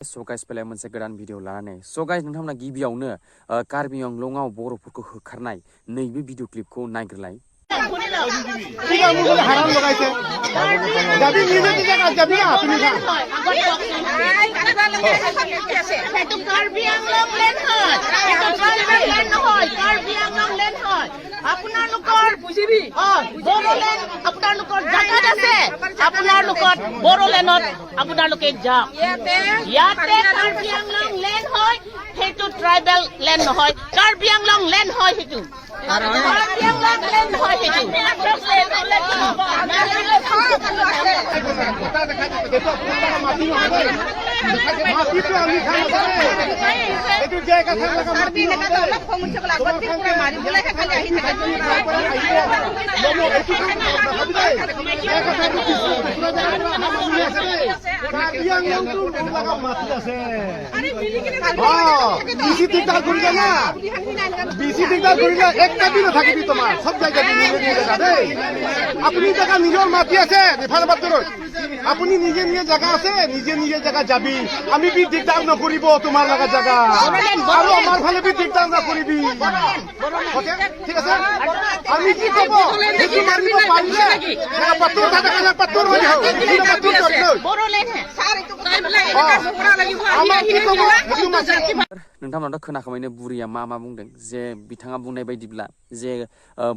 So guys पेलाय मोनसे गोदान video लानानै so guys नोंथांमोना गिबियावनो कार्बि आंलंआव बर'फोरखौ होखारनाय नैबे भिडिअ क्लिपखौ नायग्रोलाय ট্রাইবেল ল্যান্ড নহয় কাৰ্বি আংলং ল্যান্ড হয় হেতু কাৰ্বি আংলং ল্যান্ড হয় হেতু আপুনি নিজে নিজে জায়গা আছে নিজে নিজে জায়গা যাবি আমি বি দিগদার নকৰিব তোমাৰ লাগা জায়গা আৰু আমাৰ ফালে বি দিগদাৰ নকৰিবি ওকে ঠিক আছে আমি কি কব হেতু মানিব পাৰিলে পাত্তৰ দাদা কালা পাত্তৰ হৈ যাও পাত্তৰ কৰিলো বৰলেন স্যাৰ এটো টাইম লাগে বৰা লাগিব আমাৰ কি কব হেতু মাছে नोंथांमोनाथ' खोनाखाबायनो बुरिया मा बुंदों जे बिथाङा बुंनाय बायदिब्ला जे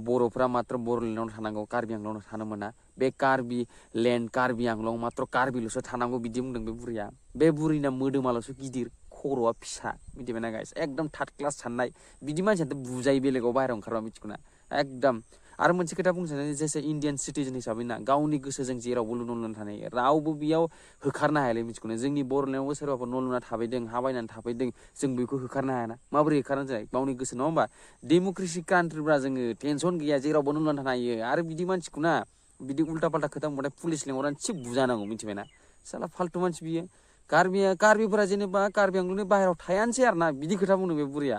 बर'फोरा मात्र बर'लेण्डआव थानांगौ कार्बि आंलंआव थानो मोना बे कार्बि लेण्ड कार्बि आंलं मात्र कार्बिल'सो थानांगौ बिदि बुंदों बे बुरिया बे बुरिना मोदोमाल'सो गिदिर खर'आ फिसा मिथिबायना गाइस एकदम थार्ड क्लास साननाय बिदि मानसियाथ' बुजायो बेलेगाव बाहेरायाव ओंखारबा मिथिगौना एकदम आरो मोनसे खोथा बुंनो सानो जेसे इन्डियान सिटिजेन हिसाबै ना गावनि गोसोजों जेरावबो न' लुनानै थानो हायो रावबो बेयाव होखारनो हायालै मिथिगौना जोंनि बर'लेण्डआवबो सोरबाफोर न' लुना थाफैदों हा बायनानै थाफैदों जों बेखौ होखारनो हायाना माबोरै होखारनो जायो गावनि गोसो नङा होमबा डेम'क्रेसि कान्ट्रिब्रा जोङो टेनसन गैया जेरावबो न' लुनानै थानो हायो आरो बिदि मानसिखौना बिदि उल्टा पाल्टा खोथा बुंबाथाय पुलिस लेंहरनानै थिग बुजानांगौ मिथिबायना साला फाल्टु मानसि बियो कार्बिफोरा जेनेबा कार्बि आंलंनि बाहेरायाव थायानोसै आरोना बिदि खोथा बुंदों बे बुरिया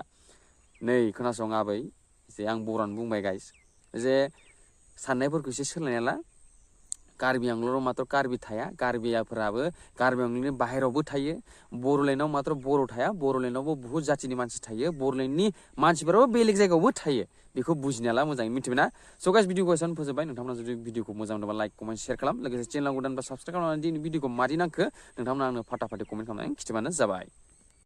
नै खोनासं आबै जे आं बर'आनो बुंबाय गाइस जे साननायफोरखौ एसे सोलायना ला कार्बि आंलंआव मात्र कार्बि थाया कार्बियाफोराबो कार्बि आंलंनि बाहेरायावबो थायो बर'लेण्डआव मात्र बर' थाया बर'लेण्डआवबो बहुत जातिनि मानसि थायो बर'लेण्डनि मानसिफोराबो बेलेग जायगायावबो थायो बेखौ बुजिना ला मोजाङै मिथिबायना स' गाइस भिडिअखौ एसेबां फोजोबबाय नोंथांमोना जुदि भिडिअखौ मोजां मोनोबा लाइक कमेन्ट शेयार खालाम लोगोसे चेनेलाव गोदानबा साबस्क्राइब खालामनानै दिनै भिडिअखौ मादि नांखो नोंथांमोना आंनो फाटा फाटि कमेन्ट खालामनानै खिथिबानो जाबाय